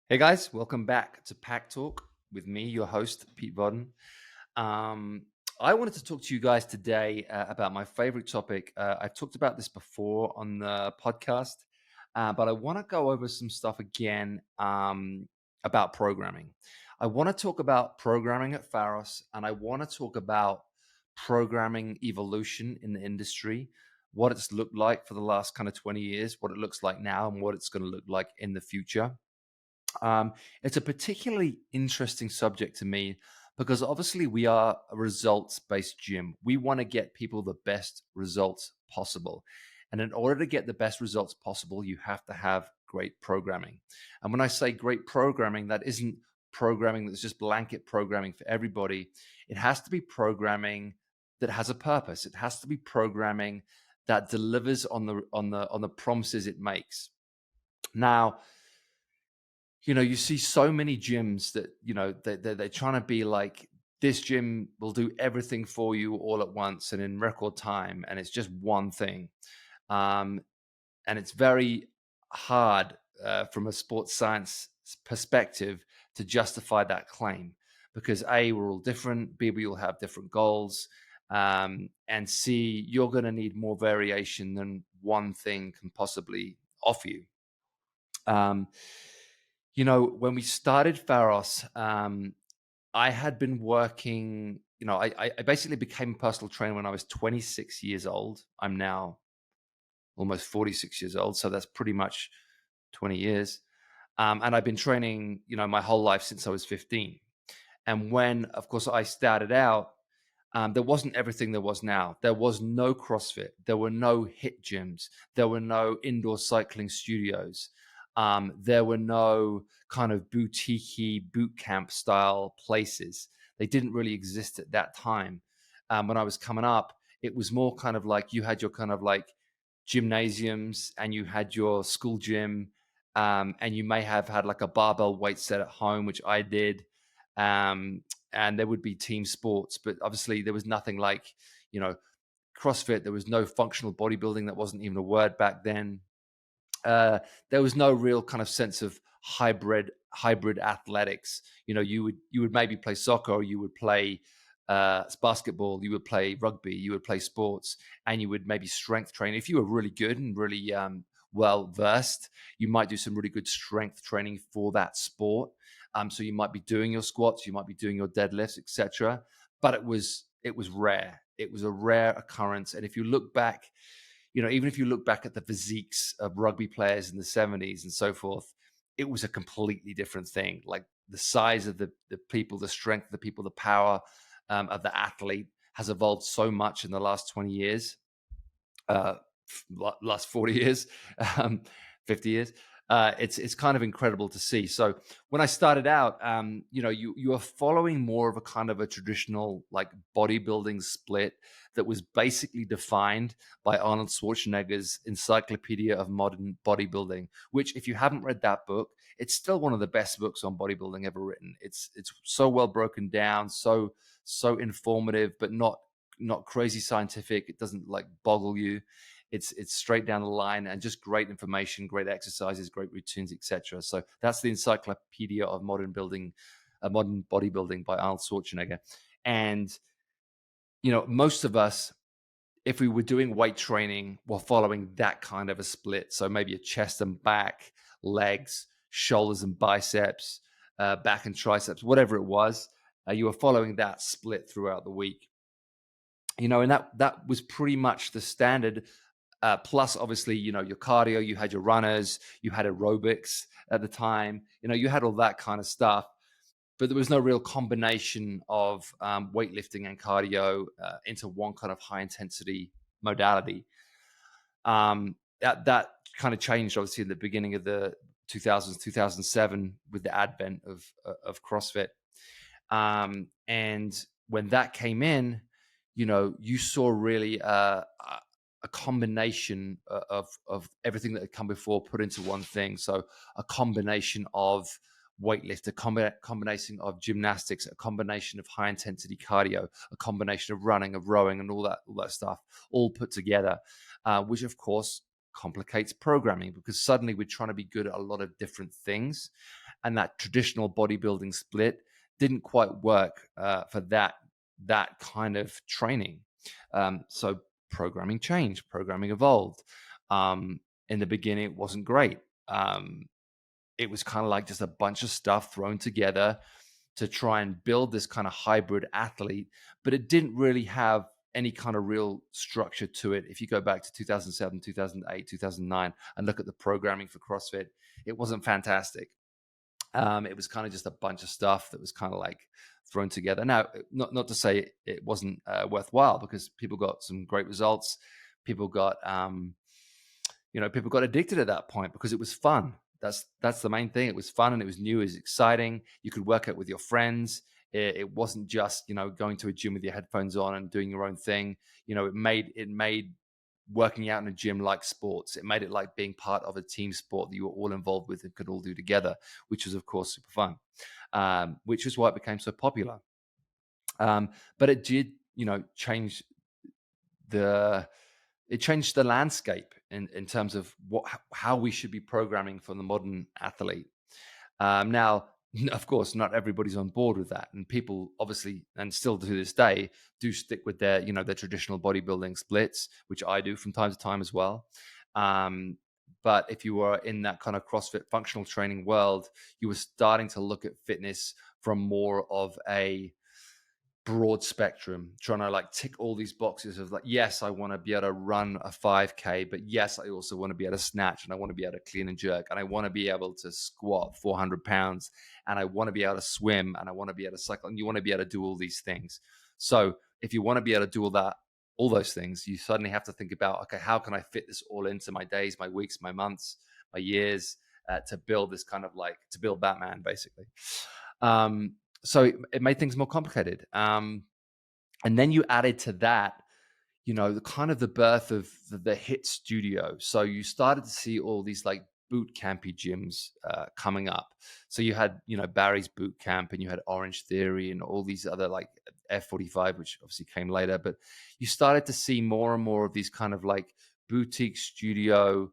Hey guys, welcome back to Pack Talk with me, your host, Piet. Um, I wanted to talk to you guys today about my favorite topic. I've talked about this before on the podcast, but I want to go over some stuff again about programming. I want to talk about programming at Pharos, and I want to talk about programming evolution in the industry, what it's looked like for the last kind of 20 years, what it looks like now, and what it's going to look like in the future. It's a particularly interesting subject to me because obviously we are a results based gym. We want to get people the best results possible. And in order to get the best results possible, you have to have great programming. And when I say great programming, that isn't programming that's just blanket programming for everybody. It has to be programming that has a purpose. It has to be programming that delivers on the promises it makes. Now, you see so many gyms that, they're trying to be like, this gym will do everything for you all at once and in record time. And it's just one thing. Um, and it's very hard from a sports science perspective to justify that claim because A, we're all different. B, we all have different goals. And C, you're going to need more variation than one thing can possibly offer you. Um, when we started Pharos, I had been working, I basically became a personal trainer when I was 26 years old. I'm now almost 46 years old. So that's pretty much 20 years. And I've been training, my whole life since I was 15. And when, of course, I started out, there wasn't everything there was now. There was no CrossFit. There were no HIIT gyms. There were no indoor cycling studios. There were no kind of boutique boot camp style places. They didn't really exist at that time. When I was coming up, it was more kind of like you had your kind of like gymnasiums and you had your school gym, and you may have had like a barbell weight set at home, which I did. And there would be team sports, but obviously there was nothing like, you know, CrossFit. There was no functional bodybuilding. That wasn't even a word back then. uh, there was no real kind of sense of hybrid athletics. You would maybe play soccer, or you would play basketball, you would play rugby, you would play sports, and you would maybe strength train. If you were really good and really well versed, you might do some really good strength training for that sport. So you might be doing your squats, you might be doing your deadlifts, etc. But it was rare. It was a rare occurrence. And if you look back, even if you look back at the physiques of rugby players in the 70s and so forth, it was a completely different thing. Like the size of the people, the strength of the people, the power of the athlete has evolved so much in the last 20 years, uh, last 40 years, 50 years. It's kind of incredible to see. So when I started out, you are following more of a kind of a traditional like bodybuilding split that was basically defined by Arnold Schwarzenegger's Encyclopedia of Modern Bodybuilding, which, if you haven't read that book, it's still one of the best books on bodybuilding ever written. It's so well broken down, so informative, but not crazy scientific. It doesn't like boggle you. It's straight down the line and just great information, great exercises, great routines, etc. So that's the Encyclopedia of Modern Bodybuilding by Arnold Schwarzenegger. And most of us, if we were doing weight training, were following that kind of a split. So maybe a chest and back, legs, shoulders and biceps, back and triceps, whatever it was. You were following that split throughout the week. And that was pretty much the standard. Plus, obviously, your cardio, you had your runners, you had aerobics at the time, you had all that kind of stuff. But there was no real combination of weightlifting and cardio into one kind of high intensity modality. That kind of changed, obviously, in the beginning of the 2000s, 2007, with the advent of CrossFit. And when that came in, you saw really a combination of everything that had come before put into one thing. So a combination of weightlift, a combination of gymnastics, a combination of high intensity cardio, a combination of running, of rowing, and all that stuff, all put together, which of course complicates programming because suddenly we're trying to be good at a lot of different things. and that traditional bodybuilding split didn't quite work for that kind of training. So programming changed, programming evolved. In the beginning, it wasn't great. It was kind of like just a bunch of stuff thrown together to try and build this kind of hybrid athlete, but it didn't really have any kind of real structure to it. If you go back to 2007, 2008, 2009, and look at the programming for CrossFit, it wasn't fantastic. It was kind of just a bunch of stuff that was kind of like thrown together. Now, not to say it wasn't worthwhile, because people got some great results. People got people got addicted at that point because it was fun. That's the main thing. It was fun and it was new, it was exciting. You could work out with your friends. It wasn't just going to a gym with your headphones on and doing your own thing. It made working out in a gym like sports. It made it like being part of a team sport that you were all involved with and could all do together, which was of course super fun. Which is why it became so popular. But it did change the landscape in terms of how we should be programming for the modern athlete. Now, of course, not everybody's on board with that, and people obviously, and still to this day, do stick with their their traditional bodybuilding splits, which I do from time to time as well. But if you were in that kind of CrossFit functional training world, you were starting to look at fitness from more of a broad spectrum, trying to like tick all these boxes of like, yes, I want to be able to run a 5K, but yes, I also want to be able to snatch, and I want to be able to clean and jerk, and I want to be able to squat 400 pounds, and I want to be able to swim, and I want to be able to cycle, and you want to be able to do all these things. So if you want to be able to do all those things, you suddenly have to think about, okay, how can I fit this all into my days, my weeks, my months, my years, to build this kind of like, to build Batman, basically. So it made things more complicated. And then you added to that, the kind of the birth of the HIIT studio. So you started to see all these like boot campy gyms coming up. So you had, Barry's Boot Camp, and you had Orange Theory, and all these other like F45, which obviously came later. But you started to see more and more of these kind of like boutique studio,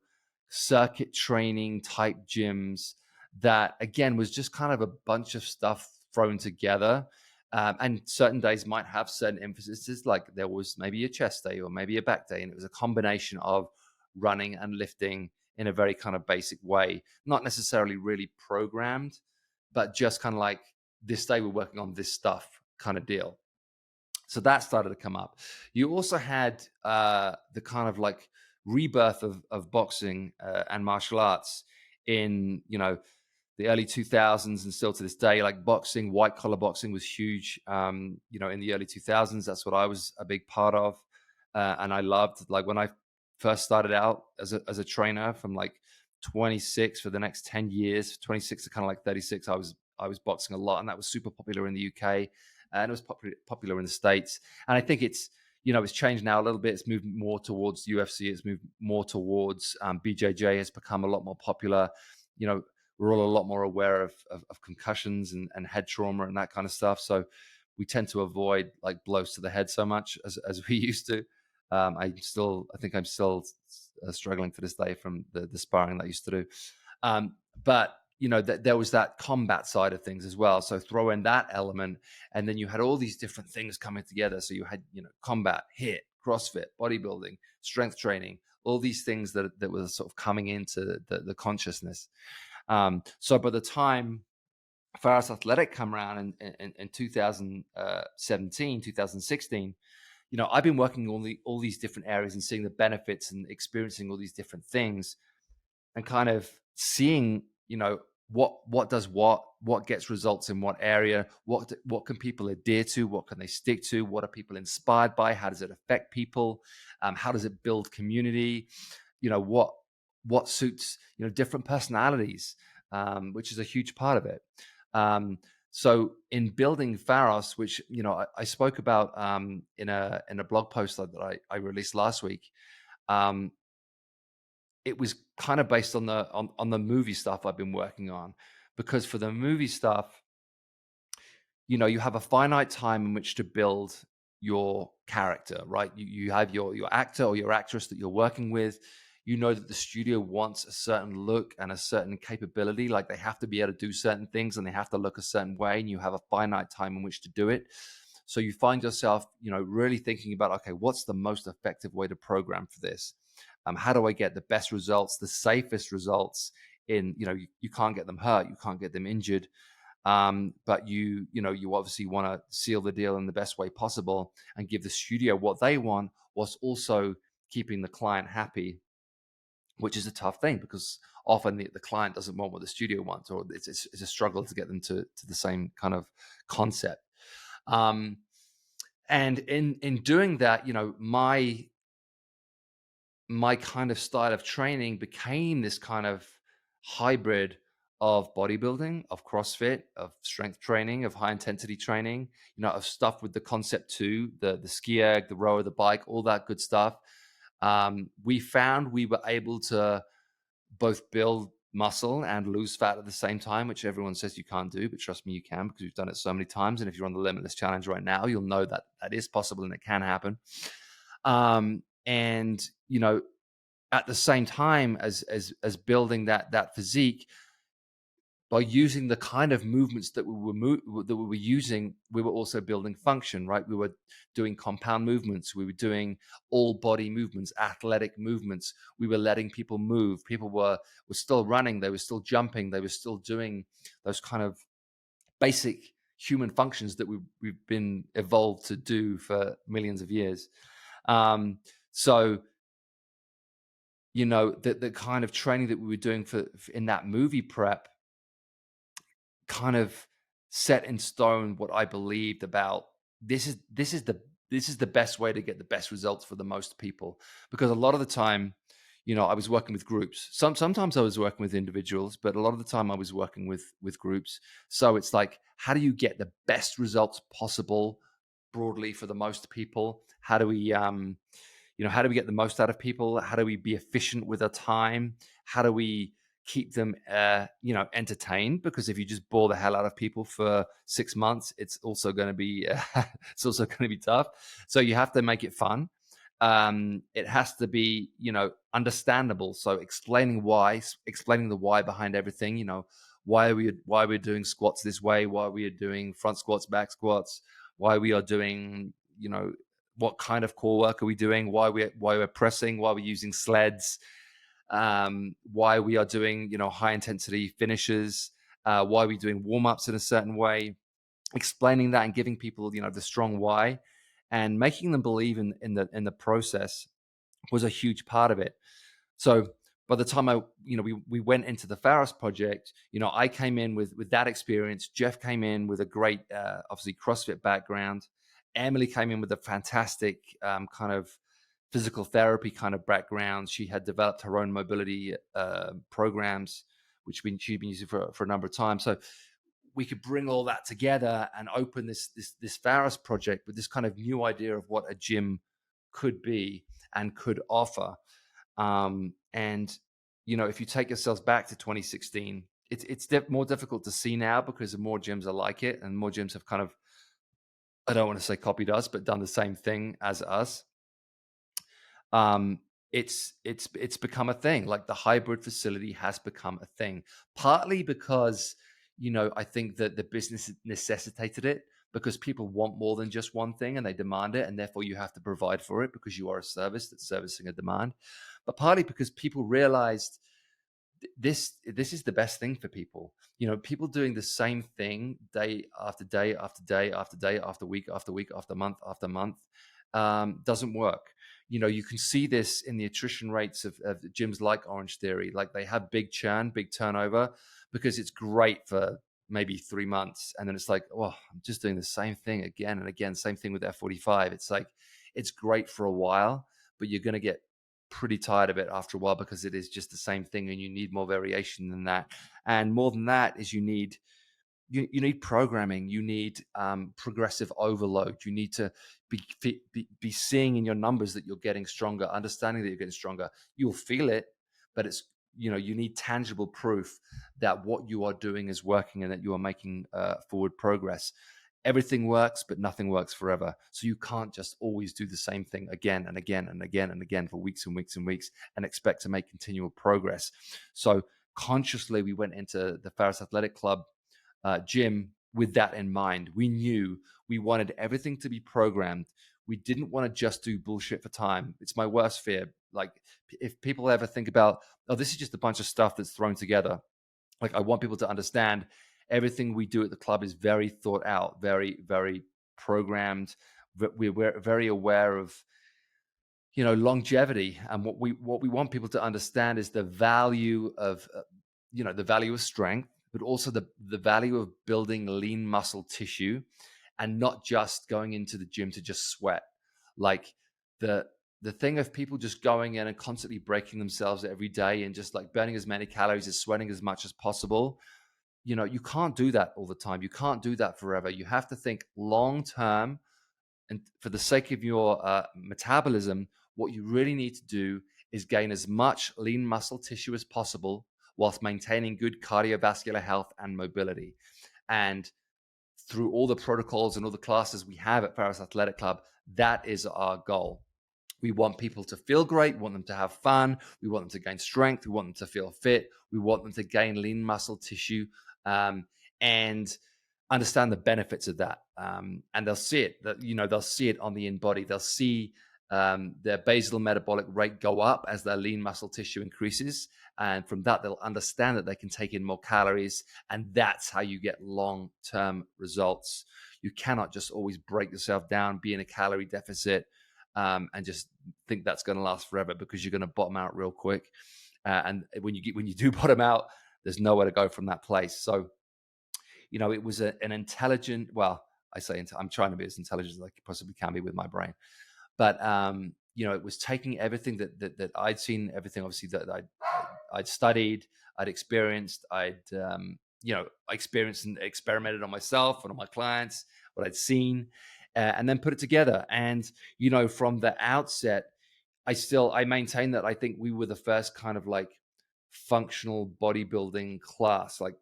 circuit training type gyms that, again, was just kind of a bunch of stuff thrown together. And certain days might have certain emphases, like there was maybe a chest day or maybe a back day, and it was a combination of running and lifting in a very kind of basic way, not necessarily really programmed, but just kind of like, this day we're working on this stuff kind of deal. So that started to come up. You also had the kind of like rebirth of boxing and martial arts in the early 2000s, and still to this day, like boxing, white collar boxing was huge. In the early 2000s, that's what I was a big part of, and I loved, like, when I first started out as a trainer from like 26 for the next 10 years, 26 to kind of like 36, I was boxing a lot, and that was super popular in the UK, and it was popular in the States. And I think it's changed now a little bit. It's moved more towards UFC. It's moved more towards BJJ has become a lot more popular. We're all a lot more aware of concussions and head trauma and that kind of stuff. So we tend to avoid like blows to the head so much as we used to. I think I'm still struggling to this day from the sparring that I used to do. But there was that combat side of things as well. So throw in that element, and then you had all these different things coming together. So you had combat, HIIT, CrossFit, bodybuilding, strength training, all these things that were sort of coming into the consciousness. So by the time Pharos Athletic come around in 2017, 2016, I've been working on all these different areas and seeing the benefits and experiencing all these different things, and kind of seeing, what does what gets results in what area, what can people adhere to, what can they stick to, what are people inspired by, how does it affect people, how does it build community, what suits different personalities, which is a huge part of it. So in building Pharos, which I spoke about in a blog post that I released last week, it was kind of based on the movie stuff I've been working on, because for the movie stuff, you have a finite time in which to build your character, right? You have your actor or your actress that you're working with. You know that the studio wants a certain look and a certain capability, like they have to be able to do certain things and they have to look a certain way, and you have a finite time in which to do it. So you find yourself, really thinking about, okay, what's the most effective way to program for this? How do I get the best results, the safest results? You can't get them hurt, you can't get them injured, but you obviously want to seal the deal in the best way possible and give the studio what they want, whilst also keeping the client happy, which is a tough thing because often the client doesn't want what the studio wants, or it's a struggle to get them to the same kind of concept. And in doing that, my kind of style of training became this kind of hybrid of bodybuilding, of CrossFit, of strength training, of high intensity training, of stuff with the concept too, the ski erg, the rower, the bike, all that good stuff. We found we were able to both build muscle and lose fat at the same time, which everyone says you can't do, but trust me, you can, because we've done it so many times. And if you're on the Limitless Challenge right now, you'll know that that is possible and it can happen. And at the same time as building that physique, by using the kind of movements that we were using, we were also building function, right? We were doing compound movements, we were doing all body movements, athletic movements. We were letting people move. People were still running, they were still jumping, they were still doing those kind of basic human functions that we've been evolved to do for millions of years. So the kind of training that we were doing for in that movie prep kind of set in stone what I believed about this is the best way to get the best results for the most people. Because a lot of the time, I was working with groups. Sometimes I was working with individuals, but a lot of the time I was working with groups. So it's like, how do you get the best results possible broadly for the most people? How do we how do we get the most out of people? How do we be efficient with our time? How do we keep them entertained? Because if you just bore the hell out of people for 6 months, it's also going to be tough. So you have to make it fun. It has to be understandable. So explaining the why behind everything. Why we're doing squats this way, why we are doing front squats, back squats, why we are doing what kind of core work are we doing, why we're pressing, why we're using sleds, why we are doing high intensity finishes, why we're doing warm-ups in a certain way, explaining that and giving people the strong why, and making them believe in the process was a huge part of it. So by the time we went into the Pharos project, I came in with that experience. Jeff came in with a great obviously CrossFit background. Emily came in with a fantastic kind of physical therapy kind of background. She had developed her own mobility programs, which she'd been using for a number of times. So we could bring all that together and open this Pharos project with this kind of new idea of what a gym could be and could offer. And if you take yourselves back to 2016, it's more difficult to see now because more gyms are like it, and more gyms have kind of, I don't want to say copied us, but done the same thing as us. It's become a thing. Like the hybrid facility has become a thing, partly because I think that the business necessitated it, because people want more than just one thing and they demand it, and therefore you have to provide for it because you are a service that's servicing a demand. But partly because people realized this is the best thing for people. People doing the same thing day after day after day after day after week after week after month doesn't work. You can see this in the attrition rates of gyms like Orange Theory. Like, they have big churn, big turnover, because it's great for maybe 3 months, and then it's like, oh, I'm just doing the same thing again and again. Same thing with F45. It's like, it's great for a while, but you're going to get pretty tired of it after a while, because it is just the same thing, and you need more variation than that. And more than that is you need programming. You need progressive overload. You need to be seeing in your numbers that you're getting stronger, understanding that you're getting stronger. You'll feel it, but it's you need tangible proof that what you are doing is working and that you are making forward progress. everything works, but nothing works forever. So you can't just always do the same thing again and again and again and again for weeks and weeks and weeks and expect to make continual progress. So consciously, we went into the Pharos Athletic Club gym with that in mind. We knew we wanted everything to be programmed. We didn't want to just do bullshit for time. It's my worst fear. Like, if people ever think about, oh, this is just a bunch of stuff that's thrown together, like, I want people to understand everything we do at the club is very thought out, very, very programmed. We're very aware of, longevity, and what we want people to understand is the value of the value of strength, but also the value of building lean muscle tissue, and not just going into the gym to just sweat. Like, the thing of people just going in and constantly breaking themselves every day and just like burning as many calories as sweating as much as possible. You can't do that all the time. You can't do that forever. You have to think long term, and for the sake of your metabolism, what you really need to do is gain as much lean muscle tissue as possible whilst maintaining good cardiovascular health and mobility. And through all the protocols and all the classes we have at Pharos Athletic Club, that is our goal. We want people to feel great. We want them to have fun. We want them to gain strength. We want them to feel fit. We want them to gain lean muscle tissue, and understand the benefits of that. And they'll see it. They'll see it on the in-body. They'll see their basal metabolic rate go up as their lean muscle tissue increases. And from that, they'll understand that they can take in more calories. And that's how you get long-term results. You cannot just always break yourself down, be in a calorie deficit, and just think that's going to last forever, because you're going to bottom out real quick. And when you do bottom out, there's nowhere to go from that place. So, it was an intelligent, well, I say I'm trying to be as intelligent as I possibly can be with my brain. But, it was taking everything that I'd seen, everything obviously that I'd studied, I'd experienced, I experienced and experimented on myself and on my clients, what I'd seen, and then put it together. And, from the outset, I maintain that I think we were the first kind of like functional bodybuilding class, like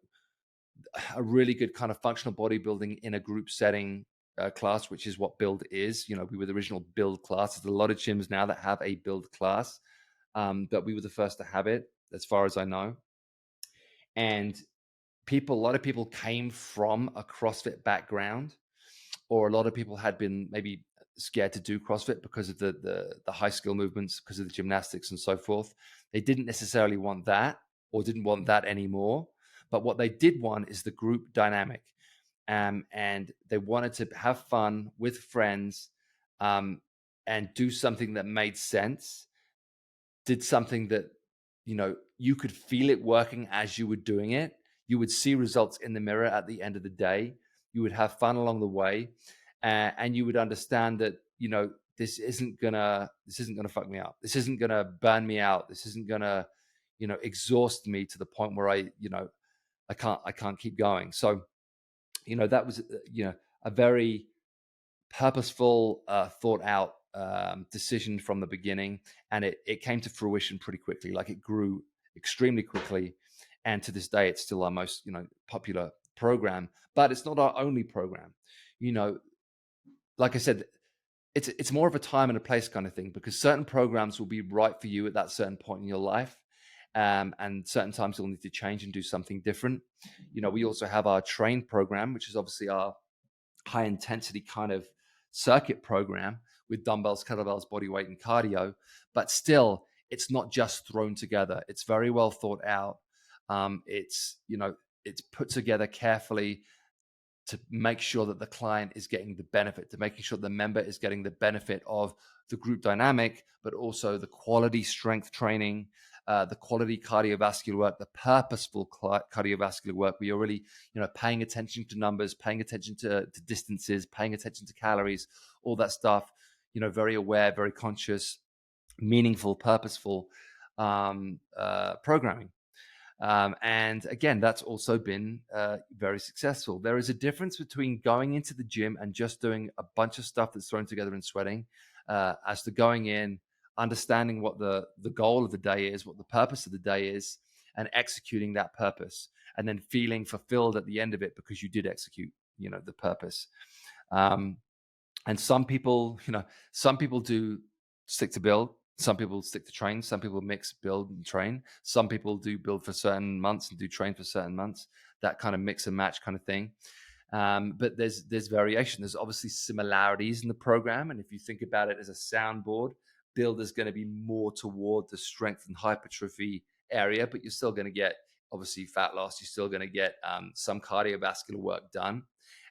a really good kind of functional bodybuilding in a group setting class, which is what Blvd is. We were the original Blvd class. There's a lot of gyms now that have a Blvd class, but we were the first to have it, as far as I know. And a lot of people came from a CrossFit background, or a lot of people had been maybe scared to do CrossFit because of the high skill movements, because of the gymnastics and so forth. They didn't necessarily want that, or didn't want that anymore. But what they did want is the group dynamic. And they wanted to have fun with friends, and do something that made sense, did something that, you could feel it working as you were doing it. You would see results in the mirror at the end of the day. You would have fun along the way, and you would understand that, this isn't gonna fuck me up. This isn't gonna burn me out. This isn't gonna, exhaust me to the point where I can't keep going. So, that was, a very purposeful, thought out decision from the beginning. And it came to fruition pretty quickly. Like, it grew extremely quickly. And to this day, it's still our most, popular program, but it's not our only program. Like I said, it's more of a time and a place kind of thing, because certain programs will be right for you at that certain point in your life. And certain times you'll need to change and do something different. We also have our train program, which is obviously our high intensity kind of circuit program with dumbbells, kettlebells, body weight, and cardio. But still, it's not just thrown together. It's very well thought out. It's put together carefully to make sure that the client is getting the benefit, to making sure the member is getting the benefit of the group dynamic, but also the quality strength training, the quality cardiovascular work, the purposeful cardiovascular work, where you're really, paying attention to numbers, paying attention to distances, paying attention to calories, all that stuff, very aware, very conscious, meaningful, purposeful programming. And again, that's also been very successful. There is a difference between going into the gym and just doing a bunch of stuff that's thrown together and sweating, as to going in, understanding what the goal of the day is, what the purpose of the day is, and executing that purpose, and then feeling fulfilled at the end of it because you did execute. the purpose. Um, and some people, some people do stick to build. Some people stick to train. Some people mix build and train. Some people do build for certain months and do train for certain months. That kind of mix and match kind of thing. But there's variation. There's obviously similarities in the program, and if you think about it as a soundboard, build is going to be more toward the strength and hypertrophy area, but you're still going to get obviously fat loss. You're still going to get some cardiovascular work done,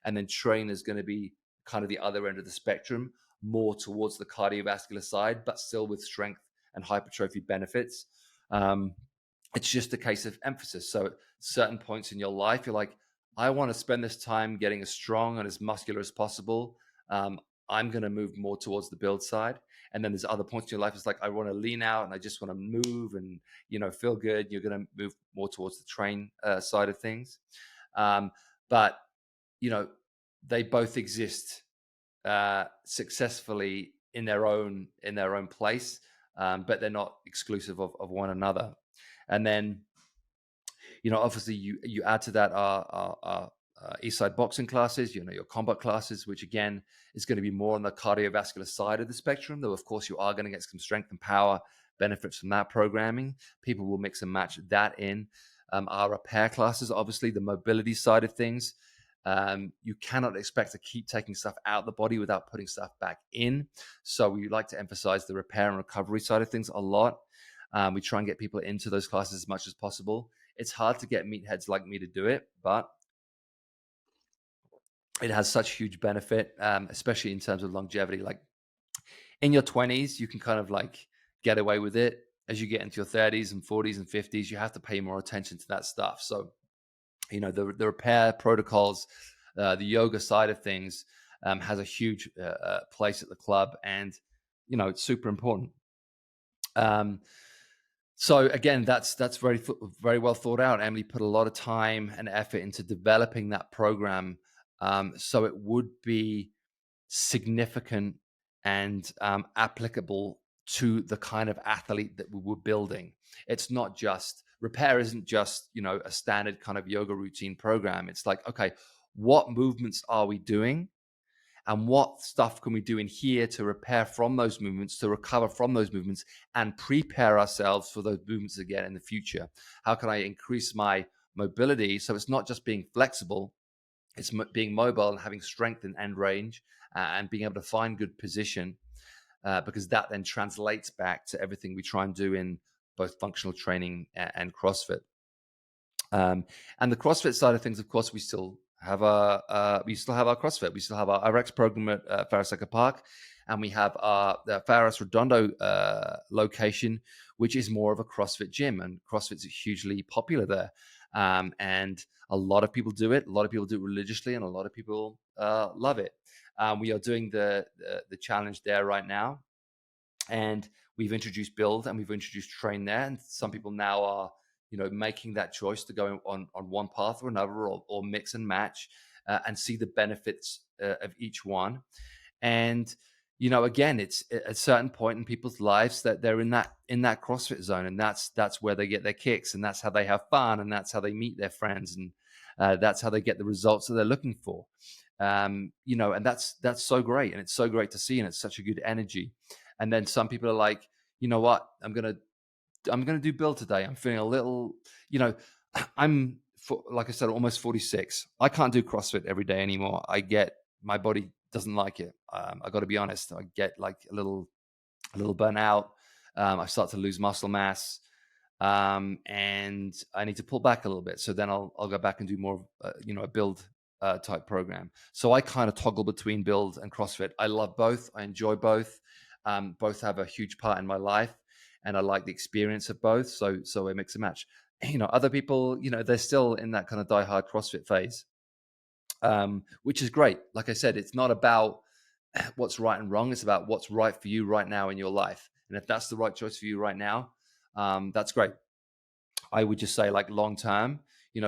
and then train is going to be kind of the other end of the spectrum, more towards the cardiovascular side, but still with strength and hypertrophy benefits. It's just a case of emphasis. So at certain points in your life, you're like, I want to spend this time getting as strong and as muscular as possible. I'm going to move more towards the build side. And then there's other points in your life. It's like, I want to lean out and I just want to move and, feel good. You're going to move more towards the train side of things. But, they both exist successfully in their own place, but they're not exclusive of one another. And then, obviously you add to that our Eastside boxing classes, your combat classes, which again is going to be more on the cardiovascular side of the spectrum, though of course you are going to get some strength and power benefits from that programming. People will mix and match that in. Our repair classes, obviously the mobility side of things. You cannot expect to keep taking stuff out of the body without putting stuff back in. So we like to emphasize the repair and recovery side of things a lot. We try and get people into those classes as much as possible. It's hard to get meatheads like me to do it, but it has such huge benefit, especially in terms of longevity. Like in your 20s, you can kind of like get away with it. As you get into your 30s and 40s and 50s, you have to pay more attention to that stuff. So, the repair protocols, the yoga side of things has a huge place at the club, and, it's super important. So again, that's very well thought out. Emily put a lot of time and effort into developing that program, so it would be significant and applicable to the kind of athlete that we were building. It's not just repair, isn't just a standard kind of yoga routine program. It's like, okay, what movements are we doing? And what stuff can we do in here to repair from those movements, to recover from those movements, and prepare ourselves for those movements again in the future? How can I increase my mobility? So it's not just being flexible, it's being mobile and having strength and end range, and being able to find good position, because that then translates back to everything we try and do in both functional training and CrossFit. And the CrossFit side of things, of course, we still have our CrossFit. We still have our RX program at Pharos Echo Park, and we have the Pharos Redondo location, which is more of a CrossFit gym, and CrossFit's hugely popular there. And a lot of people do it. A lot of people do it religiously, and a lot of people love it. We are doing the challenge there right now, and we've introduced build and we've introduced train there, and some people now are making that choice to go on one path or another, or mix and match, and see the benefits of each one. And again, it's at a certain point in people's lives that they're in that CrossFit zone, and that's where they get their kicks, and that's how they have fun, and that's how they meet their friends, and that's how they get the results that they're looking for. And that's so great, and it's so great to see, and it's such a good energy. And then some people are like, you know what, I'm gonna do build today. I'm feeling a little, I'm, like I said, almost 46. I can't do CrossFit every day anymore. My body doesn't like it. I got to be honest. I get like a little burnt out. I start to lose muscle mass, and I need to pull back a little bit. So then I'll go back and do more, a build type program. So I kind of toggle between build and CrossFit. I love both. I enjoy both. Both have a huge part in my life, and I like the experience of both. So I mix and match. Other people, they're still in that kind of diehard CrossFit phase, which is great. Like I said, it's not about what's right and wrong. It's about what's right for you right now in your life. And if that's the right choice for you right now, that's great. I would just say, like, long term,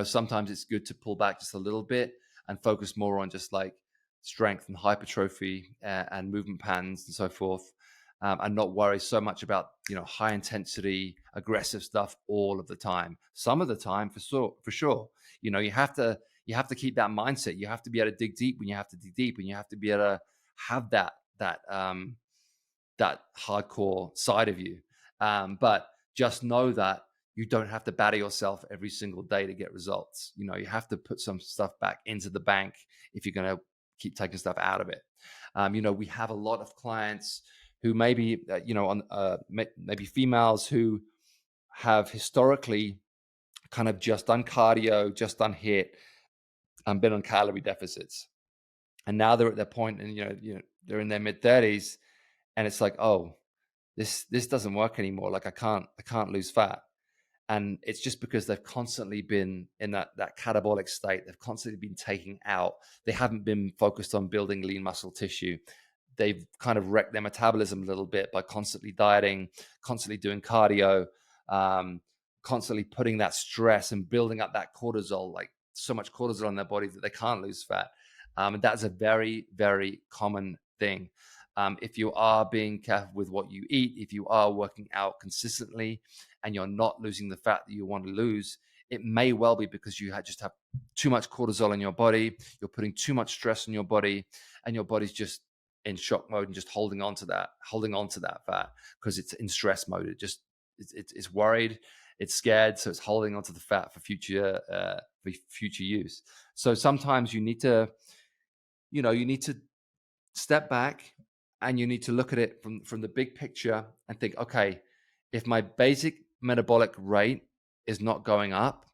sometimes it's good to pull back just a little bit and focus more on just like strength and hypertrophy and movement patterns and so forth. and not worry so much about, high intensity, aggressive stuff all of the time. Some of the time, for sure. You have to keep that mindset. You have to be able to dig deep when you have to dig deep, and you have to be able to have that hardcore side of you. But just know that you don't have to batter yourself every single day to get results. You have to put some stuff back into the bank if you're going to keep taking stuff out of it. We have a lot of clients who maybe, maybe females who have historically kind of just done cardio, just done HIIT, and been on calorie deficits. And now they're at their point, and they're in their mid-30s, and it's like, oh, this doesn't work anymore. Like I can't lose fat. And it's just because they've constantly been in that catabolic state. They've constantly been taking out. They haven't been focused on building lean muscle tissue. They've kind of wrecked their metabolism a little bit by constantly dieting, constantly doing cardio, constantly putting that stress and building up that cortisol, like so much cortisol in their body that they can't lose fat. And that's a very, very common thing. If you are being careful with what you eat, if you are working out consistently and you're not losing the fat that you want to lose, it may well be because you just have too much cortisol in your body. You're putting too much stress on your body, and your body's just in shock mode and just holding on to that fat because it's in stress mode. It's worried, it's scared, so it's holding on to the fat for future use. So sometimes you need to step back, and you need to look at it from the big picture and think, okay, if my basic metabolic rate is not going up,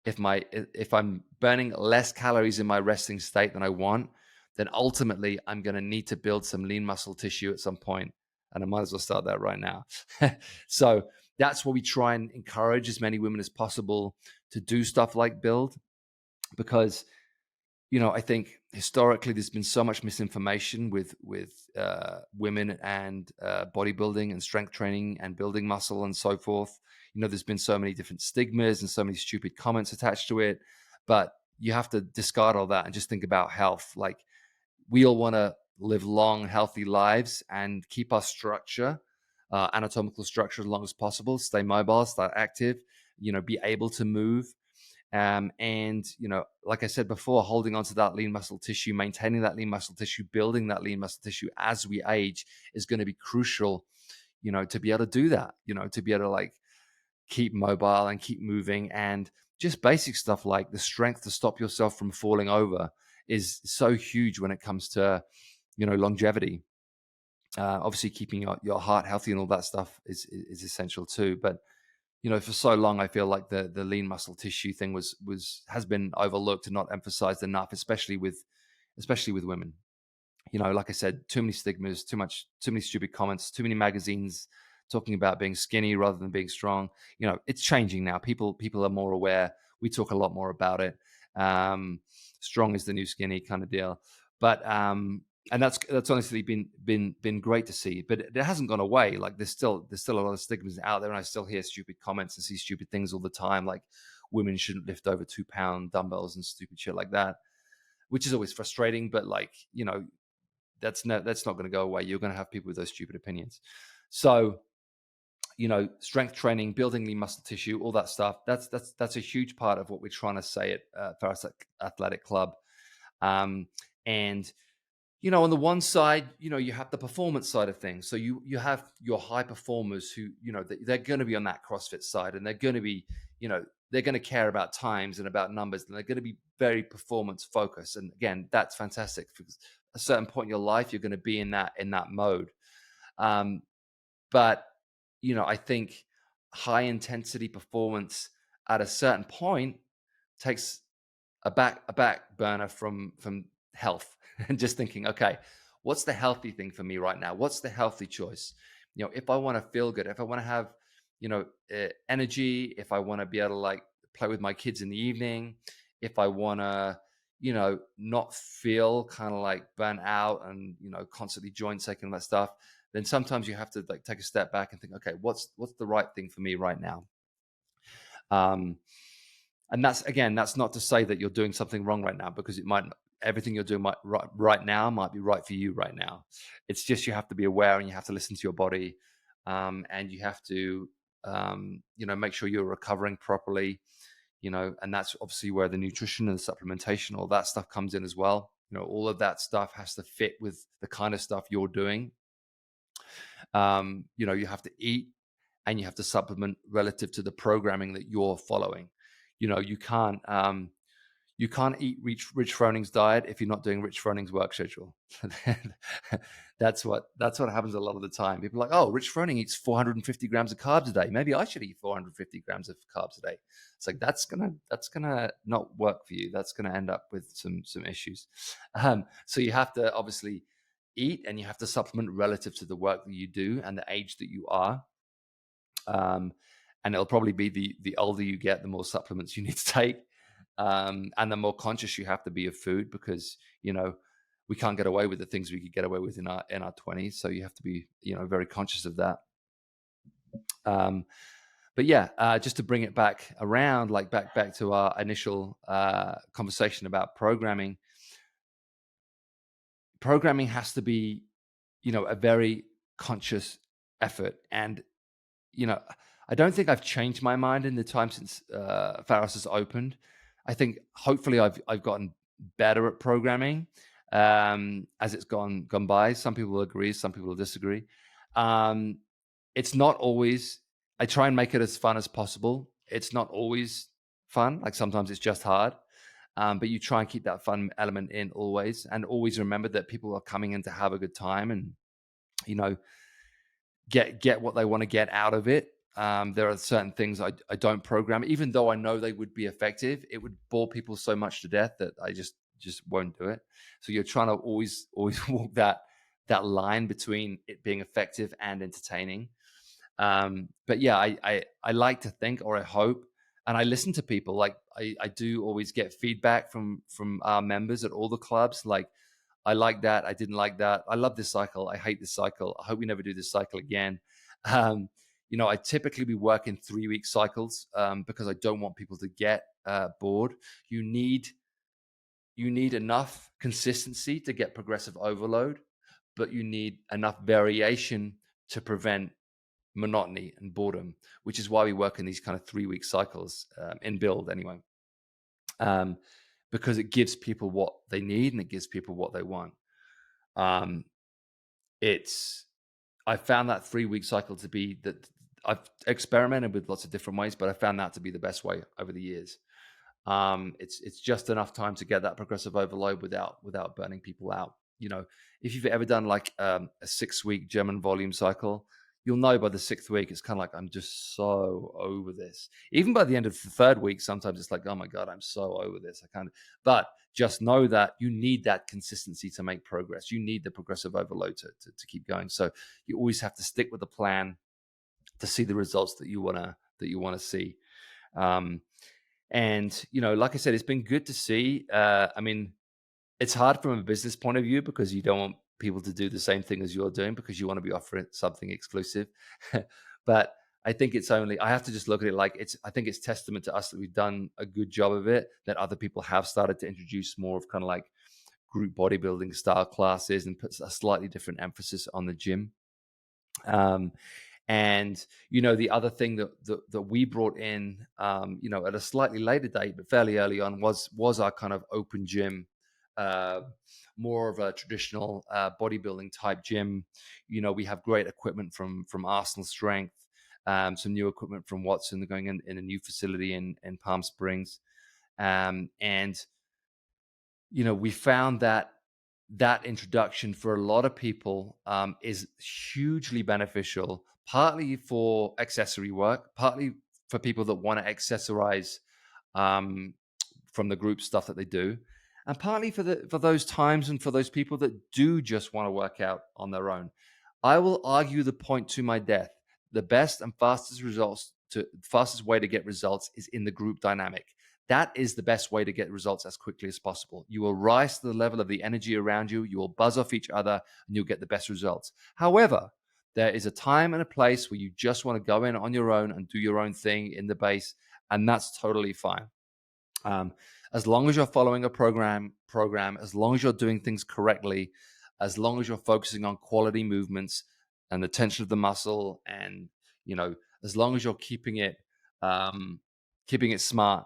if I'm burning less calories in my resting state than I want, then ultimately I'm going to need to build some lean muscle tissue at some point, and I might as well start that right now. So that's what we try and encourage as many women as possible to do stuff like build, because I think historically there's been so much misinformation with women and bodybuilding and strength training and building muscle and so forth. There's been so many different stigmas and so many stupid comments attached to it, but you have to discard all that and just think about health. Like, we all want to live long, healthy lives and keep our structure, anatomical structure, as long as possible, stay mobile, stay active, be able to move. And like I said before, holding on to that lean muscle tissue, maintaining that lean muscle tissue, building that lean muscle tissue as we age is going to be crucial, to be able to do that, to be able to keep mobile and keep moving. And just basic stuff like the strength to stop yourself from falling over is so huge when it comes to, longevity. Obviously keeping your heart healthy and all that stuff is essential too. But for so long, I feel like the lean muscle tissue thing has been overlooked and not emphasized enough, especially with women. Like I said, too many stigmas, too many stupid comments, too many magazines talking about being skinny rather than being strong. It's changing now. People are more aware. We talk a lot more about it. Strong is the new skinny kind of deal. But and that's honestly been great to see, but it hasn't gone away. Like there's still a lot of stigmas out there, and I still hear stupid comments and see stupid things all the time, like women shouldn't lift over 2-pound dumbbells and stupid shit like that, which is always frustrating. But that's not going to go away. You're going to have people with those stupid opinions. So strength training, building lean muscle tissue, all that stuff, that's a huge part of what we're trying to say at Pharos Athletic Club. And on the one side, you have the performance side of things. So you have your high performers who, they're going to be on that CrossFit side, and they're going to be, they're going to care about times and about numbers, and they're going to be very performance focused. And again, that's fantastic, because at a certain point in your life, you're going to be in that mode. But I think high intensity performance at a certain point takes a back burner from health, and just thinking, okay, what's the healthy thing for me right now? What's the healthy choice? If I want to feel good, if I want to have, energy, if I want to be able to play with my kids in the evening, if I want to, not feel kind of burnt out and, constantly joint aching and that stuff, then sometimes you have to take a step back and think, okay, what's the right thing for me right now? And that's not to say that you're doing something wrong right now, because it might everything you're doing right now might be right for you right now. It's just you have to be aware and you have to listen to your body, and you have to make sure you're recovering properly. And that's obviously where the nutrition and the supplementation, all that stuff comes in as well. All of that stuff has to fit with the kind of stuff you're doing. You have to eat and you have to supplement relative to the programming that you're following. You can't eat Rich Froning's diet if you're not doing Rich Froning's work schedule. That's what happens a lot of the time. People are like, oh, Rich Froning eats 450 grams of carbs a day. Maybe I should eat 450 grams of carbs a day. It's like that's gonna not work for you. That's gonna end up with some issues. So you have to obviously eat and you have to supplement relative to the work that you do and the age that you are. And it'll probably be the older you get, the more supplements you need to take. And the more conscious you have to be of food, because we can't get away with the things we could get away with in our 20s. So you have to be very conscious of that. But yeah, just to bring it back around, like back to our initial conversation about programming. Programming has to be a very conscious effort, and I don't think I've changed my mind in the time since Pharos has opened. I think hopefully I've gotten better at programming as it's gone by. Some people agree, some people disagree. It's not always. I try and make it as fun as possible. It's not always fun. Like sometimes it's just hard. But you try and keep that fun element in always, and always remember that people are coming in to have a good time and get what they want to get out of it. There are certain things I don't program, even though I know they would be effective. It would bore people so much to death that I just won't do it. So you're trying to always walk that line between it being effective and entertaining. But yeah, I like to think, or I hope, and I listen to people. Like I do always get feedback from our members at all the clubs. Like, I like that. I didn't like that. I love this cycle. I hate this cycle. I hope we never do this cycle again. I typically be working 3-week cycles because I don't want people to get bored. You need enough consistency to get progressive overload, but you need enough variation to prevent monotony and boredom, which is why we work in these kind of 3-week cycles in Blvd anyway. Because it gives people what they need and it gives people what they want. I found that 3-week cycle to be that. I've experimented with lots of different ways, but I found that to be the best way over the years. It's just enough time to get that progressive overload without burning people out. If you've ever done like a 6-week German volume cycle, you'll know by the 6th week, it's kind of like, I'm just so over this. Even by the end of the 3rd week, sometimes it's like, oh my God, I'm so over this. But just know that you need that consistency to make progress. You need the progressive overload to keep going. So you always have to stick with the plan to see the results that you want to see. And like I said, it's been good to see. I mean, it's hard from a business point of view because you don't want people to do the same thing as you're doing because you want to be offering something exclusive. But I think I have to just look at it like I think it's testament to us that we've done a good job of it, that other people have started to introduce more of kind of like group bodybuilding style classes and puts a slightly different emphasis on the gym. And the other thing that we brought in, at a slightly later date but fairly early on was our kind of open gym, more of a traditional bodybuilding type gym. We have great equipment from Arsenal Strength, some new equipment from Watson. They're going in a new facility in Palm Springs, and we found that introduction for a lot of people is hugely beneficial, partly for accessory work, partly for people that want to accessorize from the group stuff that they do, and partly for those times and for those people that do just want to work out on their own. I will argue the point to my death. The best and fastest way to get results is in the group dynamic. That is the best way to get results as quickly as possible. You will rise to the level of the energy around you. You will buzz off each other and you'll get the best results. However, there is a time and a place where you just want to go in on your own and do your own thing in the base, and that's totally fine. as long as you're following a program, as long as you're doing things correctly, as long as you're focusing on quality movements and the tension of the muscle, and as long as you're keeping it smart,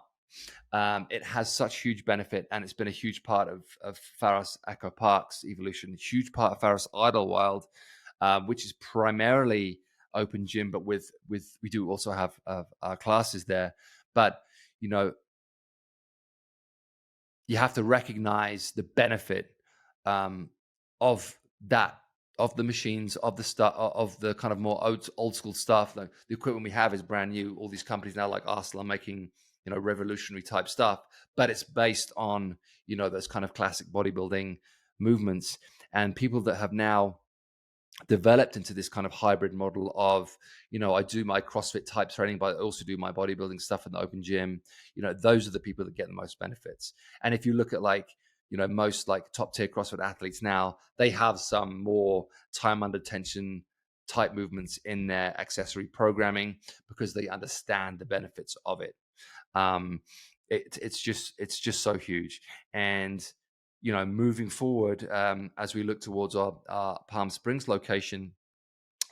it has such huge benefit, and it's been a huge part of Pharos Echo Park's evolution, huge part of Pharos Idlewild, which is primarily open gym, but with we do also have our classes there. But you have to recognize the benefit of that, of the machines, of the stuff, of the kind of more old school stuff. Like the equipment we have is brand new. All these companies now, like Arsenal, are making revolutionary type stuff, but it's based on those kind of classic bodybuilding movements. And people that have now developed into this kind of hybrid model of, I do my CrossFit type training, but I also do my bodybuilding stuff in the open gym. Those are the people that get the most benefits. And if you look at most top tier CrossFit athletes now, they have some more time under tension type movements in their accessory programming because they understand the benefits of it. It's just so huge. And moving forward, as we look towards our Palm Springs location,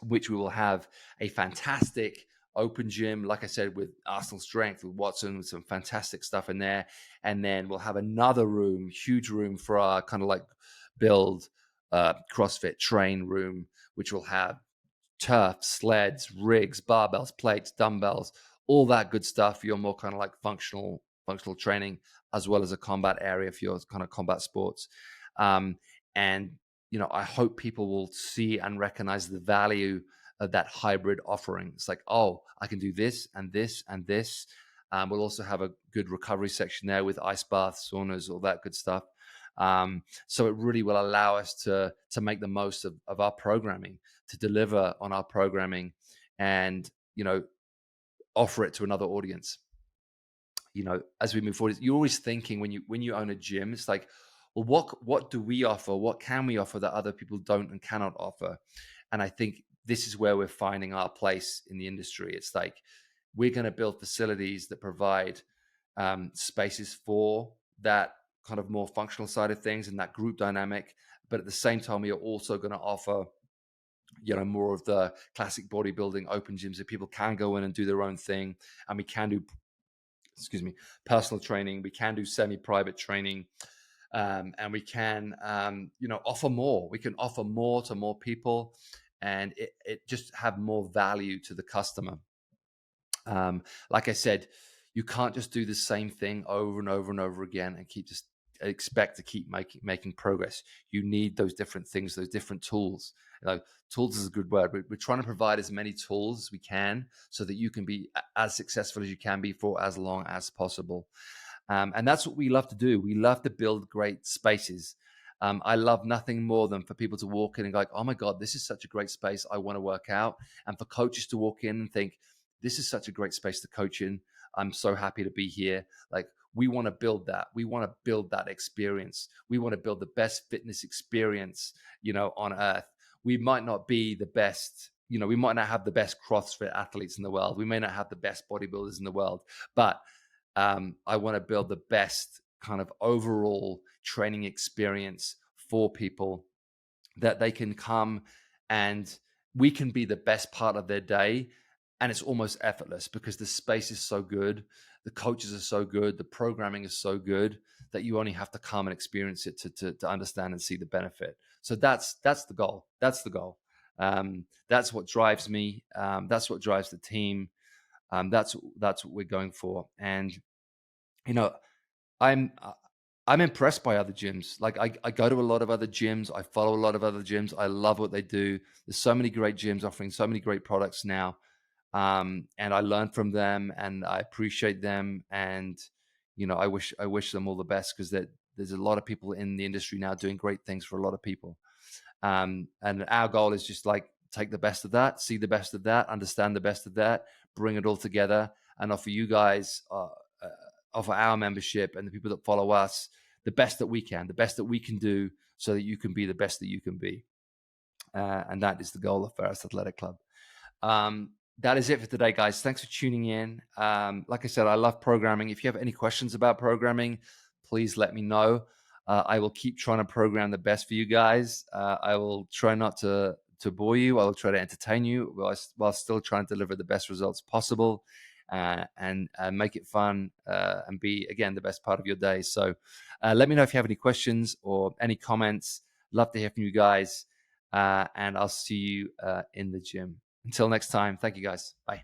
which we will have a fantastic open gym, like I said, with Arsenal Strength, with Watson, with some fantastic stuff in there. And then we'll have another room, huge room for our kind of like build CrossFit train room, which will have turf, sleds, rigs, barbells, plates, dumbbells, all that good stuff for your more kind of like functional training, as well as a combat area for your kind of combat sports. And I hope people will see and recognize the value of that hybrid offering. It's like, oh, I can do this and this and this. We'll also have a good recovery section there with ice baths, saunas, all that good stuff. So it really will allow us to make the most of our programming, to deliver on our programming, and offer it to another audience. As we move forward, you're always thinking when you own a gym, it's like, well, what do we offer? What can we offer that other people don't and cannot offer? And I think this is where we're finding our place in the industry. It's like we're going to build facilities that provide spaces for that kind of more functional side of things and that group dynamic. But at the same time, we are also going to offer more of the classic bodybuilding open gyms that people can go in and do their own thing, and we can do personal training, we can do semi-private training, and we can offer more. We can offer more to more people, and it just have more value to the customer. Like I said, you can't just do the same thing over and over and over again and expect to keep making progress. You need those different things, those different tools. Tools is a good word. We're trying to provide as many tools as we can so that you can be as successful as you can be for as long as possible. And that's what we love to do. We love to build great spaces. I love nothing more than for people to walk in and go like, oh my God, this is such a great space. I want to work out. And for coaches to walk in and think, this is such a great space to coach in. I'm so happy to be here. Like, we want to build that. We want to build that experience. We want to build the best fitness experience, on earth. We might not be the best, we might not have the best CrossFit athletes in the world. We may not have the best bodybuilders in the world, but I want to build the best kind of overall training experience for people, that they can come and we can be the best part of their day. And it's almost effortless because the space is so good, the coaches are so good, the programming is so good that you only have to come and experience it to understand and see the benefit. So that's the goal. That's the goal. That's what drives me. That's what drives the team. That's what we're going for. And I'm impressed by other gyms. Like I go to a lot of other gyms. I follow a lot of other gyms. I love what they do. There's so many great gyms offering so many great products now. And I learn from them and I appreciate them. And, I wish them all the best, because there's a lot of people in the industry now doing great things for a lot of people. And our goal is just like, take the best of that, see the best of that, understand the best of that, bring it all together, and offer you guys, offer our membership and the people that follow us the best that we can do, so that you can be the best that you can be. And that is the goal of Pharos Athletic Club. that is it for today, guys. Thanks for tuning in. Like I said, I love programming. If you have any questions about programming, please let me know. I will keep trying to program the best for you guys. I will try not to bore you. I will try to entertain you while still trying to deliver the best results possible, and make it fun, and be, again, the best part of your day. So let me know if you have any questions or any comments. Love to hear from you guys, and I'll see you in the gym. Until next time, thank you guys. Bye.